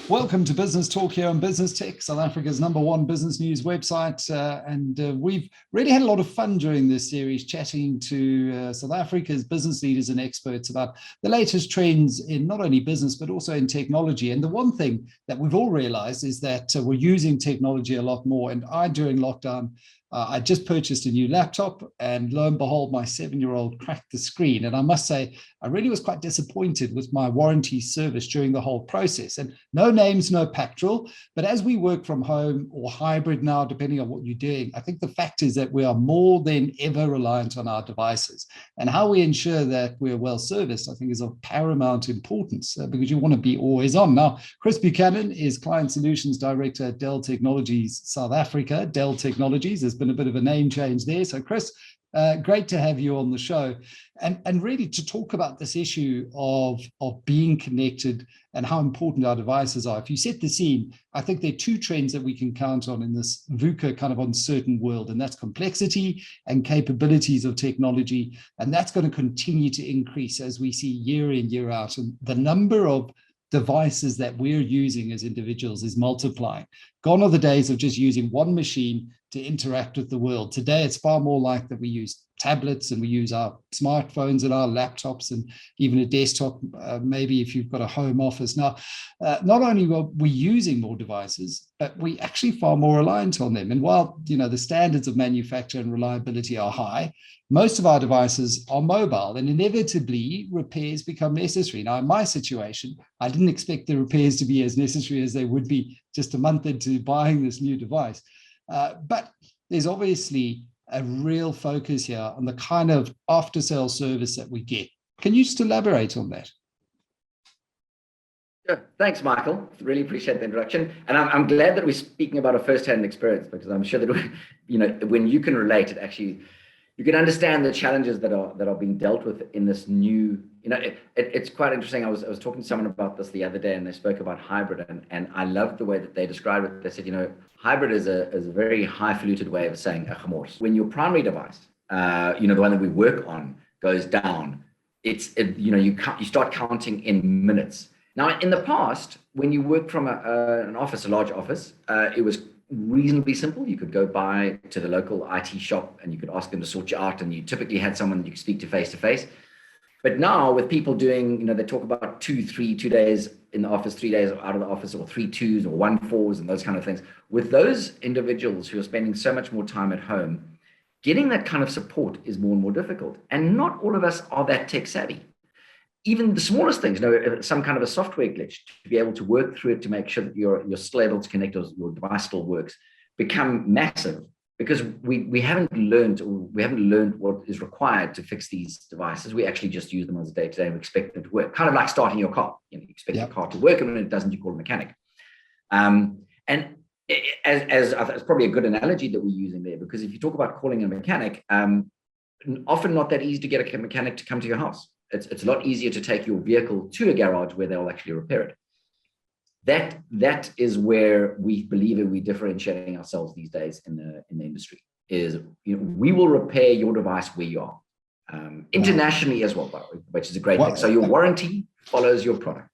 Welcome to Business Talk here on Business Tech, South Africa's #1 business news website. We've really had a lot of fun during this series chatting to South Africa's business leaders and experts about the latest trends in not only business, but also in technology. And the one thing that we've all realized is that we're using technology a lot more. And during lockdown, I just purchased a new laptop, and lo and behold, my 7-year-old cracked the screen. And I must say, I really was quite disappointed with my warranty service during the whole process. And no names, no pactoral. But as we work from home or hybrid now, depending on what you're doing, I think the fact is that we are more than ever reliant on our devices. And how we ensure that we're well serviced, I think, is of paramount importance because you want to be always on. Now, Chris Buchanan is Client Solutions Director at Dell Technologies South Africa. Dell Technologies, there's been a bit of a name change there. So, Chris, great to have you on the show and really to talk about this issue of being connected and how important our devices are. If you set the scene, I think there are two trends that we can count on in this VUCA kind of uncertain world, and that's complexity and capabilities of technology. And that's going to continue to increase as we see year in, year out. And the number of devices that we're using as individuals is multiplying. Gone are the days of just using one machine to interact with the world. Today, it's far more like that we use tablets and we use our smartphones and our laptops and even a desktop, maybe if you've got a home office. Now, not only are we using more devices, but we actually far more reliant on them. And while, the standards of manufacture and reliability are high, most of our devices are mobile, and inevitably repairs become necessary. Now, in my situation, I didn't expect the repairs to be as necessary as they would be just a month into buying this new device. But there's obviously a real focus here on the kind of after-sale service that we get. Can you just elaborate on that? Sure. Thanks, Michael. Really appreciate the introduction. And I'm glad that we're speaking about a first-hand experience, because I'm sure that, when you can relate, it actually, you can understand the challenges that are being dealt with in this new, it's quite interesting. I was talking to someone about this the other day, and they spoke about hybrid, and I loved the way that they described it. They said, hybrid is a very highfalutin way of saying a gemors. When your primary device, the one that we work on, goes down, you start counting in minutes. Now, in the past, when you worked from an office, a large office, it was reasonably simple. You could go by to the local IT shop and you could ask them to sort you out, and you typically had someone you could speak to face to face. But now with people doing, they talk about 2 days in the office, 3 days out of the office, or 3 2s or 1 4s and those kind of things. With those individuals who are spending so much more time at home, getting that kind of support is more and more difficult. And not all of us are that tech savvy. Even the smallest things, some kind of a software glitch, to be able to work through it to make sure that you're still able to connect, or your device still works, become massive, because we haven't learned what is required to fix these devices. We actually just use them as a day-to-day and we expect them to work. Kind of like starting your car. You expect your car to work, and when it doesn't, you call a mechanic. And as it's probably a good analogy that we're using there, because if you talk about calling a mechanic, often not that easy to get a mechanic to come to your house. It's a lot easier to take your vehicle to a garage where they'll actually repair it. That is where we believe we're differentiating ourselves these days in the industry. Is we will repair your device where you are, internationally as well, which is a great thing. So your warranty follows your product.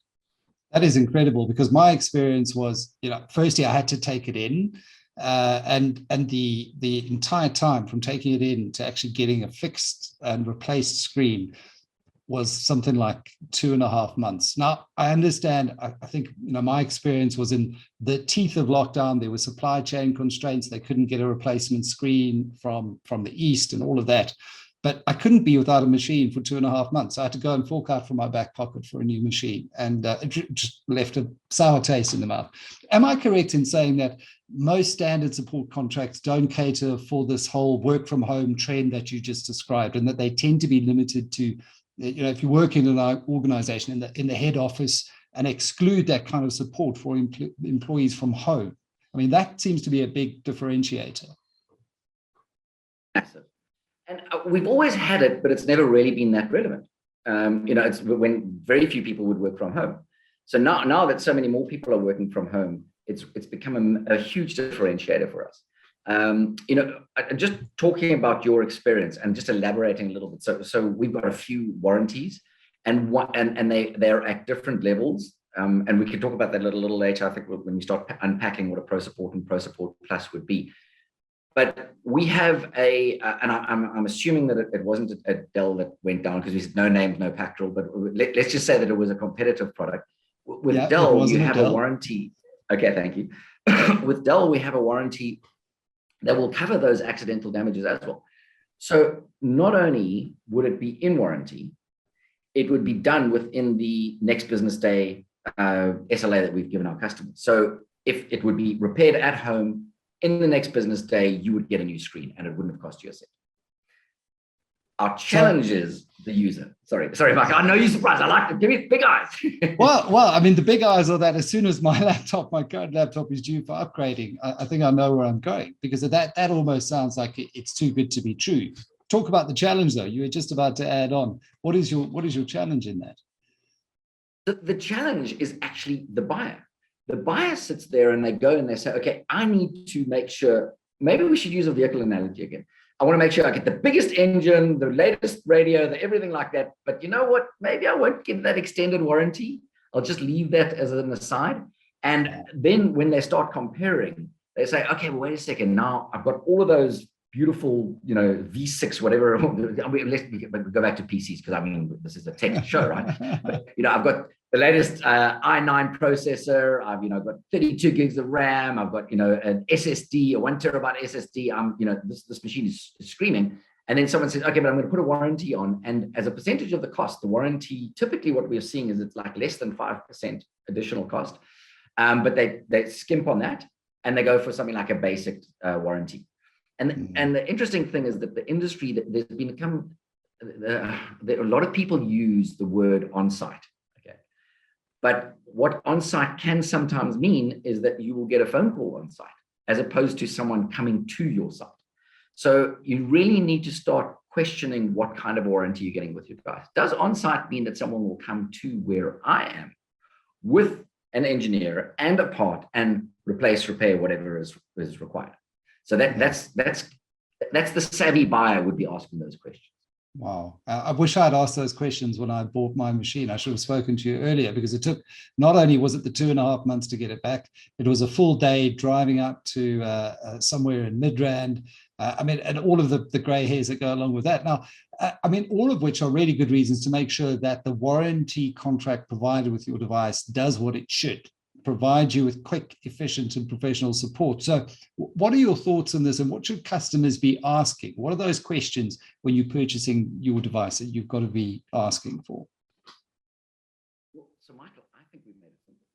That is incredible, because my experience was, firstly I had to take it in, and the entire time from taking it in to actually getting a fixed and replaced screen was something like 2.5 months. Now, I understand, I think, my experience was in the teeth of lockdown. There were supply chain constraints. They couldn't get a replacement screen from the East and all of that. But I couldn't be without a machine for 2.5 months. I had to go and fork out from my back pocket for a new machine, and it just left a sour taste in the mouth. Am I correct in saying that most standard support contracts don't cater for this whole work from home trend that you just described, and that they tend to be limited to, if you work in an organization in the head office, and exclude that kind of support for employees from home? I mean, that seems to be a big differentiator. Massive. And we've always had it, but it's never really been that relevant. It's when very few people would work from home. So now that so many more people are working from home, it's become a huge differentiator for us. Just talking about your experience and just elaborating a little bit. So we've got a few warranties, and they're at different levels and we can talk about that a little later, I think, when we start unpacking what a ProSupport and ProSupport Plus would be. But we have and I'm assuming that it wasn't a Dell that went down, because we said no names, no pactoral, but let's just say that it was a competitive product. With Dell, you have a warranty. Okay, thank you. With Dell, we have a warranty that will cover those accidental damages as well. So not only would it be in warranty, it would be done within the next business day SLA that we've given our customers. So if it would be repaired at home in the next business day, you would get a new screen and it wouldn't have cost you a cent. Our challenge is the user. Sorry, Mike. I know you're surprised. I like to give you big eyes. well, I mean, the big eyes are that as soon as my current laptop is due for upgrading, I think I know where I'm going, because that almost sounds like it's too good to be true. Talk about the challenge, though. You were just about to add on. What is your challenge in that? The challenge is actually the buyer. The buyer sits there and they go and they say, okay, I need to make sure, maybe we should use a vehicle analogy again. I want to make sure I get the biggest engine, the latest radio, everything like that. But you know what? Maybe I won't get that extended warranty. I'll just leave that as an aside. And then when they start comparing, they say, okay, well, wait a second. Now I've got all of those beautiful, V6, whatever. Let's go back to PCs, because I mean, this is a tech show, right? But, I've got the latest i9 processor. I've got 32 gigs of RAM. I've got an SSD, a 1 terabyte SSD. This machine is screaming. And then someone says, okay, but I'm going to put a warranty on. And as a percentage of the cost, the warranty, typically what we're seeing is it's like less than 5% additional cost. But they skimp on that and they go for something like a basic warranty. And the interesting thing is that the industry, there's become a lot of people use the word on-site. Okay, but what on-site can sometimes mean is that you will get a phone call on-site as opposed to someone coming to your site. So you really need to start questioning what kind of warranty you're getting with your device. Does on-site mean that someone will come to where I am with an engineer and a part and replace, repair, whatever is required? So that's the savvy buyer would be asking those questions. Wow. I wish I had asked those questions when I bought my machine. I should have spoken to you earlier, because it took, not only was it the 2.5 months to get it back, it was a full day driving up to somewhere in Midrand. And all of the gray hairs that go along with that. Now, all of which are really good reasons to make sure that the warranty contract provided with your device does what it should. Provide you with quick, efficient, and professional support. So what are your thoughts on this, and what should customers be asking? What are those questions when you're purchasing your device that you've got to be asking for? So Michael, I think we've made it simple.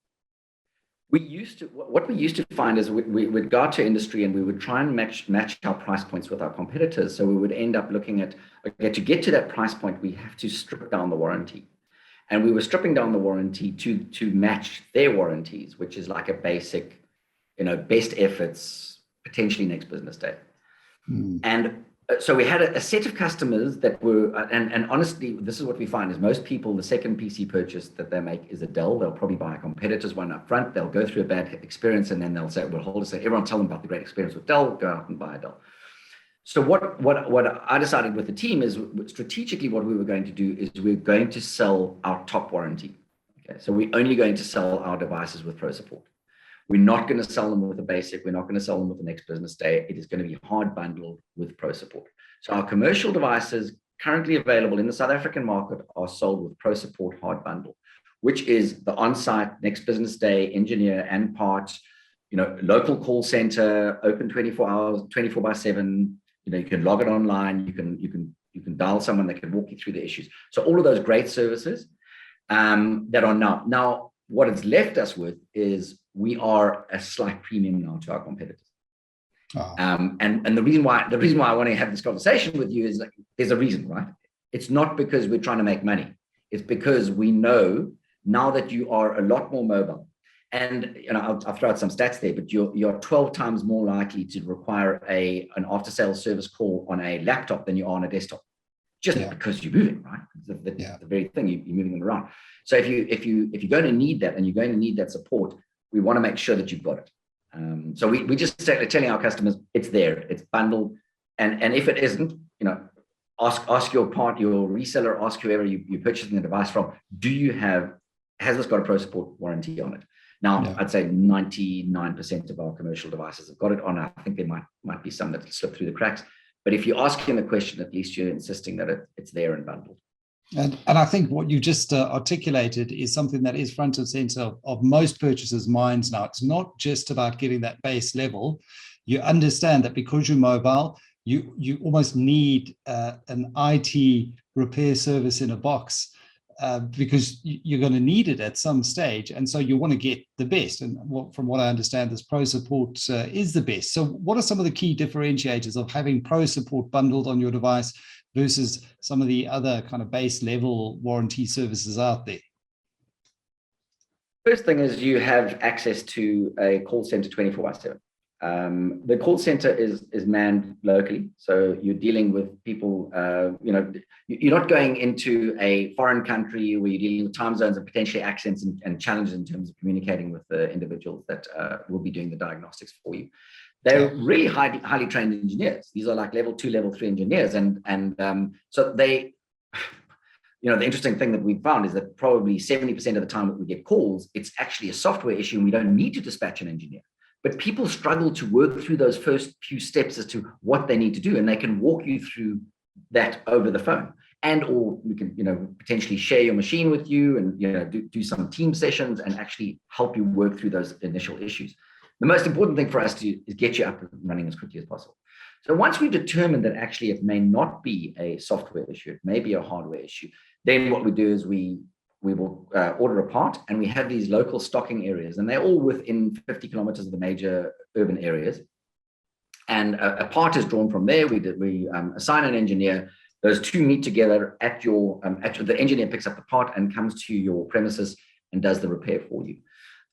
What we used to find is we would go to industry and we would try and match our price points with our competitors. So we would end up looking at, okay, to get to that price point, we have to strip down the warranty. And we were stripping down the warranty to match their warranties, which is like a basic, best efforts, potentially next business day. And so we had a set of customers that were, and honestly, this is what we find is most people, the second PC purchase that they make is a Dell. They'll probably buy a competitor's one up front. They'll go through a bad experience and then they'll say, well, hold a second, everyone tell them about the great experience with Dell, go out and buy a Dell. So what I decided with the team is strategically what we were going to do is we're going to sell our top warranty. Okay, so we're only going to sell our devices with ProSupport. We're not going to sell them with a basic. We're not going to sell them with the next business day. It is going to be hard bundled with ProSupport. So our commercial devices currently available in the South African market are sold with ProSupport hard bundle, which is the on-site next business day engineer and parts, local call center, open 24 hours, 24/7. You can log it online. You can dial someone that can walk you through the issues. So all of those great services that are now what it's left us with is we are a slight premium now to our competitors. Oh. And the reason why I want to have this conversation with you is like, there's a reason, right? It's not because we're trying to make money. It's because we know now that you are a lot more mobile. And I'll throw out some stats there, but you're 12 times more likely to require an after-sales service call on a laptop than you are on a desktop, just because you're moving, right? The very thing, you're moving them around. So if you're going to need that and you're going to need that support, we want to make sure that you've got it. So we just telling our customers it's there, it's bundled, and if it isn't, ask your reseller, ask whoever you're purchasing the device from, do you have has this got a ProSupport warranty on it? Now, I'd say 99% of our commercial devices have got it on. I think there might be some that slip through the cracks. But if you're asking the question, at least you're insisting that it's there and bundled. And I think what you just articulated is something that is front and center of most purchasers' minds now. It's not just about getting that base level. You understand that because you're mobile, you almost need an IT repair service in a box because you're going to need it at some stage. And so you want to get the best. And from what I understand, this ProSupport is the best. So what are some of the key differentiators of having ProSupport bundled on your device versus some of the other kind of base level warranty services out there? First thing is you have access to a call center 24/7. The call center is manned locally, so you're dealing with people. You're not going into a foreign country where you're dealing with time zones and potentially accents and challenges in terms of communicating with the individuals that will be doing the diagnostics for you. They're really highly trained engineers. These are like level 2, level 3 engineers, and so they. The interesting thing that we found is that probably 70% of the time that we get calls, it's actually a software issue and we don't need to dispatch an engineer. But people struggle to work through those first few steps as to what they need to do, and they can walk you through that over the phone. Or we can, potentially share your machine with you and, do some team sessions and actually help you work through those initial issues. The most important thing for us to do is get you up and running as quickly as possible. So once we've determined that actually it may not be a software issue, it may be a hardware issue, then what we do is we will order a part, and we have these local stocking areas, and they're all within 50 kilometers of the major urban areas. And a part is drawn from there. We assign an engineer. Those two meet together at the engineer picks up the part and comes to your premises and does the repair for you.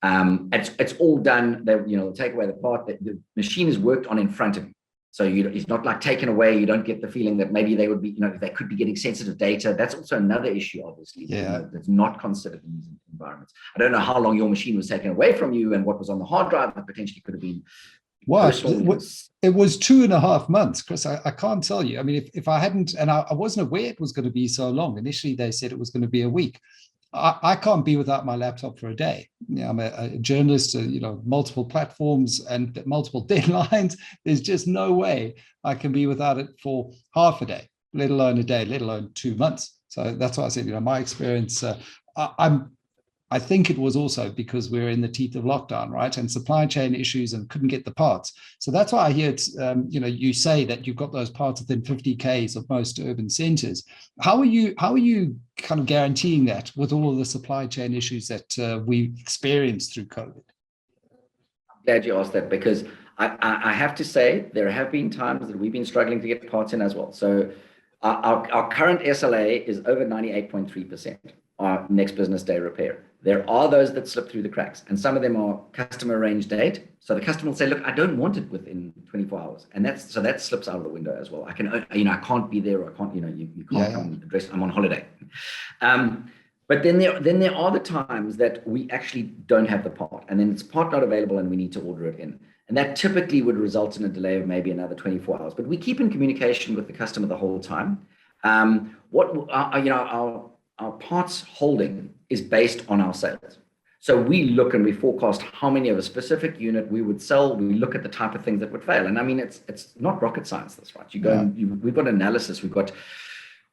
It's all done. They'll take away the part. The machine is worked on in front of you. So it's not like taken away. You don't get the feeling that maybe they would be, they could be getting sensitive data. That's also another issue, obviously, that's not considered in these environments. I don't know how long your machine was taken away from you and what was on the hard drive that potentially could have been. Well, it was 2.5 months, Chris. I can't tell you. I mean, if I hadn't, and I wasn't aware it was going to be so long. Initially, they said it was going to be a week. I can't be without my laptop for a day. I'm a journalist, multiple platforms and multiple deadlines. There's just no way I can be without it for half a day, let alone a day, let alone 2 months. So that's why I said, my experience, I think it was also because we're in the teeth of lockdown, right? And supply chain issues and couldn't get the parts. So that's why I hear it's, you say that you've got those parts within 50 Ks of most urban centers. How are you kind of guaranteeing that with all of the supply chain issues that we experienced through COVID? I'm glad you asked that, because I have to say there have been times that we've been struggling to get parts in as well. So our current SLA is over 98.3%. Our next business day repair. There are those that slip through the cracks, and some of them are customer range date. So the customer will say, "Look, I don't want it within 24 hours," and that slips out of the window as well. I can't be there, or I can't, you can't come and address. I'm on holiday. But then there are the times that we actually don't have the part, and then it's part not available, and we need to order it in, and that typically would result in a delay of maybe another 24 hours. But we keep in communication with the customer the whole time. Our parts holding is based on our sales. So we look and we forecast how many of a specific unit we would sell. We look at the type of things that would fail. And I mean, it's not rocket science, that's right. We've got analysis. We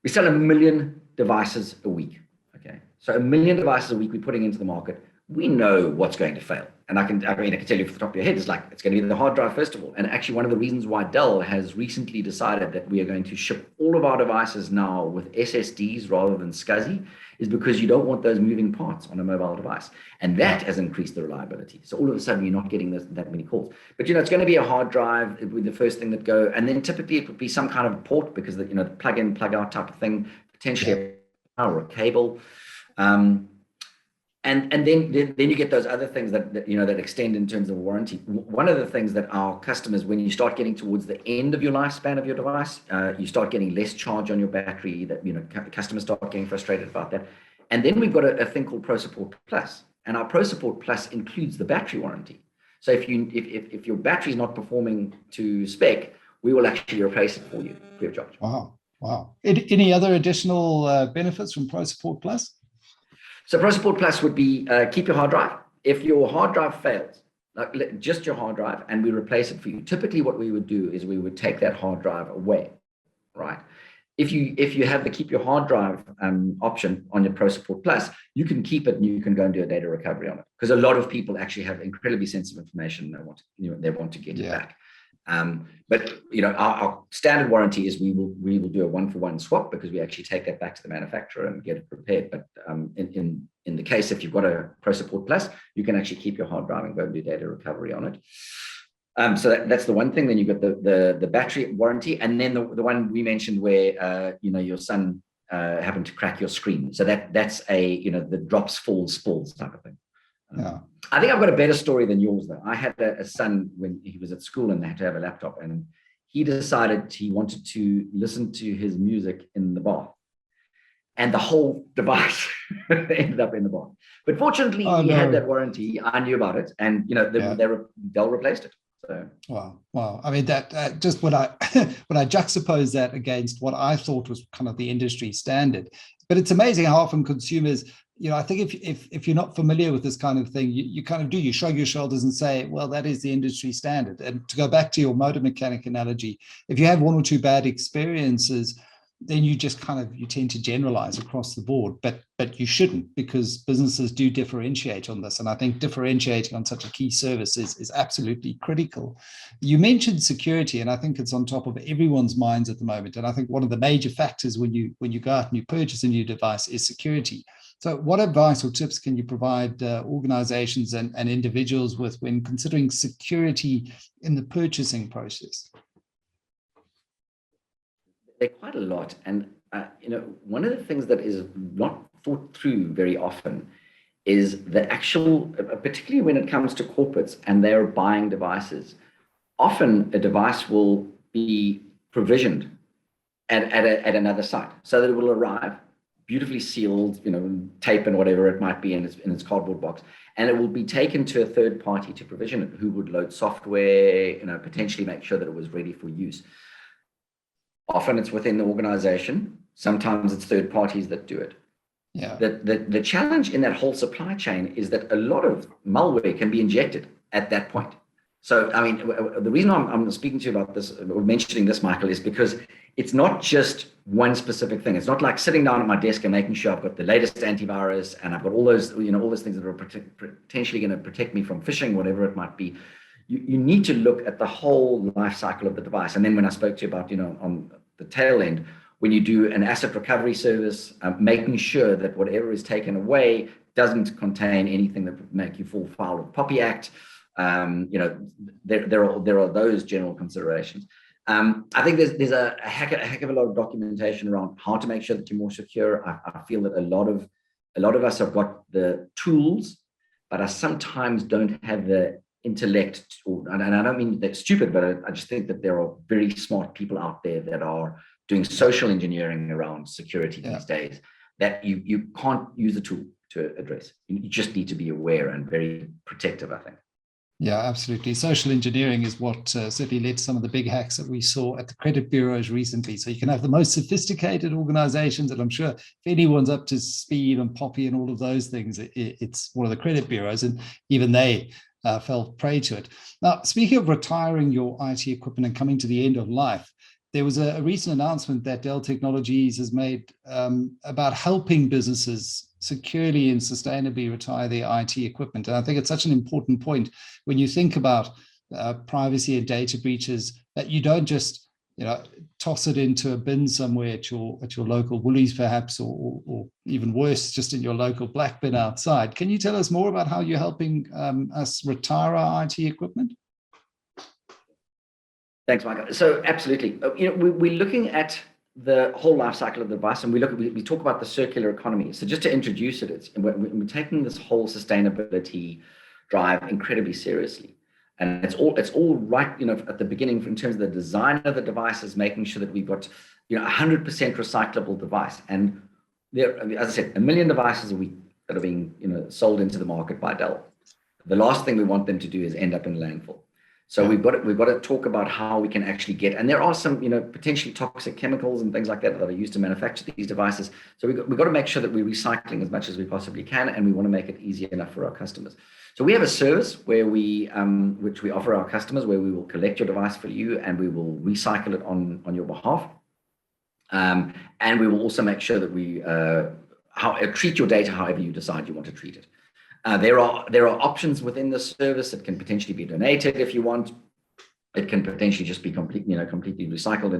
sell 1 million devices a week. Okay. So 1 million devices a week we're putting into the market. We know what's going to fail. And I can tell you off the top of your head, it's going to be the hard drive, first of all. And actually, one of the reasons why Dell has recently decided that we are going to ship all of our devices now with SSDs rather than SCSI is because you don't want those moving parts on a mobile device. And that has increased the reliability. So all of a sudden, you're not getting that many calls. But, it's going to be a hard drive. It would be the first thing that go. And then typically it would be some kind of port, because the plug in, plug out type of thing, potentially a power or a cable. And then you get those other things that extend in terms of warranty. One of the things that our customers, when you start getting towards the end of your lifespan of your device, you start getting less charge on your battery. That customers start getting frustrated about that. And then we've got a thing called ProSupport Plus, and our ProSupport Plus includes the battery warranty. So if your battery is not performing to spec, we will actually replace it for you free of charge. Wow. Any other additional benefits from ProSupport Plus? So ProSupport Plus would be keep your hard drive. If your hard drive fails, like just your hard drive, and we replace it for you. Typically, what we would do is we would take that hard drive away, right? If you have the keep your hard drive option on your ProSupport Plus, you can keep it and you can go and do a data recovery on it, because a lot of people actually have incredibly sensitive information and they want to get it back. But our standard warranty is we will do a 1-for-1 swap, because we actually take that back to the manufacturer and get it repaired. But in the case, if you've got a ProSupport Plus, you can actually keep your hard drive and go and do data recovery on it. So that's the one thing. Then you've got the battery warranty, and then the one we mentioned where your son happened to crack your screen. So that's the drops, falls, spills type of thing. Yeah. I think I've got a better story than yours, though. I had a son when he was at school and they had to have a laptop, and he decided he wanted to listen to his music in the bath, and the whole device ended up in the bath. But fortunately, he had that warranty. I knew about it, and Dell replaced it. So. Wow. I mean, that just when I juxtapose that against what I thought was kind of the industry standard, but it's amazing how often consumers, I think if you're not familiar with this kind of thing, you kind of you shrug your shoulders and say, well, that is the industry standard. And to go back to your motor mechanic analogy, if you have one or two bad experiences, then you just you tend to generalize across the board, but you shouldn't, because businesses do differentiate on this. And I think differentiating on such a key service is absolutely critical. You mentioned security, and I think it's on top of everyone's minds at the moment. And I think one of the major factors when you go out and you purchase a new device is security. So what advice or tips can you provide organizations and individuals with when considering security in the purchasing process? They're quite a lot. And, one of the things that is not thought through very often is the actual, particularly when it comes to corporates and they're buying devices, often a device will be provisioned at another site, so that it will arrive beautifully sealed, tape and whatever it might be in its cardboard box, and it will be taken to a third party to provision it, who would load software, potentially make sure that it was ready for use. Often it's within the organization. Sometimes it's third parties that do it. Yeah. The challenge in that whole supply chain is that a lot of malware can be injected at that point. So, I mean, the reason I'm speaking to you about this, or mentioning this, Michael, is because it's not just one specific thing. It's not like sitting down at my desk and making sure I've got the latest antivirus and I've got all those things that are potentially going to protect me from phishing, whatever it might be. You need to look at the whole life cycle of the device. And then when I spoke to you about, on the tail end, when you do an asset recovery service, making sure that whatever is taken away doesn't contain anything that would make you fall foul of POPI Act. There are those general considerations. I think there's a heck of a lot of documentation around how to make sure that you're more secure. I feel that a lot of us have got the tools, but I sometimes don't have the intellect, and I don't mean they're stupid, but I just think that there are very smart people out there that are doing social engineering around security these days that you can't use a tool to address. You just need to be aware and very protective, I think. Yeah, absolutely. Social engineering is what certainly led to some of the big hacks that we saw at the credit bureaus recently. So you can have the most sophisticated organizations, and I'm sure if anyone's up to speed on POPI and all of those things, it's one of the credit bureaus, and even they fell prey to it. Now, speaking of retiring your IT equipment and coming to the end of life, there was a recent announcement that Dell Technologies has made about helping businesses securely and sustainably retire their IT equipment. And I think it's such an important point when you think about privacy and data breaches, that you don't just toss it into a bin somewhere at your local Woolies perhaps, or even worse, just in your local black bin outside. Can you tell us more about how you're helping us retire our IT equipment? Thanks, Michael. So absolutely, we're looking at the whole life cycle of the device, and we talk about the circular economy. So just to introduce it, we're taking this whole sustainability drive incredibly seriously, and it's all right, at the beginning in terms of the design of the devices, making sure that we've got 100% recyclable device. And there, as I said, 1 million devices a week that are being sold into the market by Dell. The last thing we want them to do is end up in landfill. So we've got to talk about how we can actually get, and there are some, potentially toxic chemicals and things like that that are used to manufacture these devices. So we've got to make sure that we're recycling as much as we possibly can, and we want to make it easy enough for our customers. So we have a service where which we offer our customers, where we will collect your device for you and we will recycle it on your behalf. And we will also make sure that we treat your data however you decide you want to treat it. There are options within the service that can potentially be donated if you want. It can potentially just be completely recycled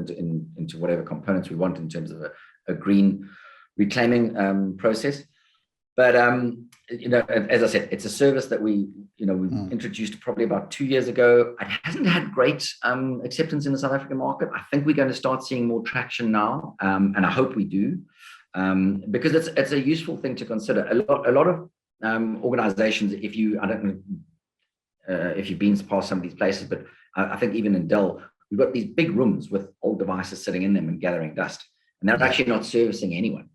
into whatever components we want in terms of a green reclaiming process. But as I said, it's a service that we introduced probably about 2 years ago. It hasn't had great acceptance in the South African market. I think we're going to start seeing more traction now, and I hope we do, because it's a useful thing to consider. A lot of organizations, I don't know if you've been past some of these places, but I think even in Dell, we've got these big rooms with old devices sitting in them and gathering dust, and they're actually not servicing anyone.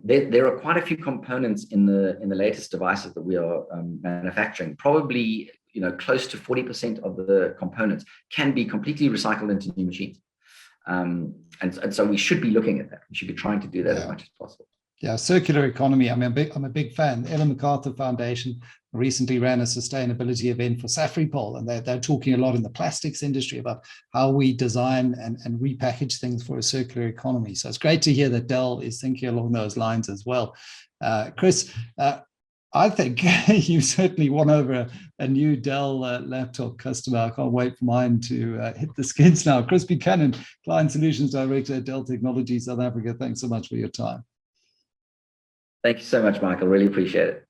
There are quite a few components in the latest devices that we are manufacturing. Probably, close to 40% of the components can be completely recycled into new machines. And so we should be looking at that. We should be trying to do that as much as possible. Yeah, circular economy. I mean, I'm a big fan. Ellen MacArthur Foundation recently ran a sustainability event for Safripol, and they're talking a lot in the plastics industry about how we design and repackage things for a circular economy. So it's great to hear that Dell is thinking along those lines as well. Chris, I think you certainly won over a new Dell laptop customer. I can't wait for mine to hit the skids now. Chris Buchanan, Client Solutions Director at Dell Technologies South Africa. Thanks so much for your time. Thank you so much, Michael. Really appreciate it.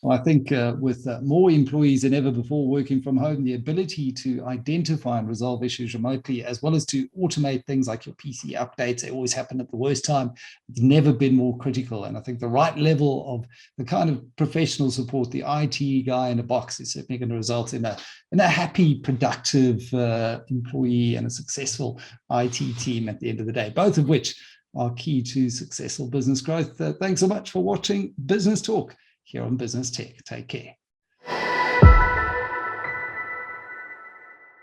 Well, I think with more employees than ever before working from home, the ability to identify and resolve issues remotely, as well as to automate things like your PC updates, they always happen at the worst time. It's never been more critical. And I think the right level of the kind of professional support, the IT guy in a box, is certainly going to result in a happy, productive employee and a successful IT team at the end of the day, both of which are key to successful business growth. Thanks so much for watching Business Talk here on Business Tech. Take care.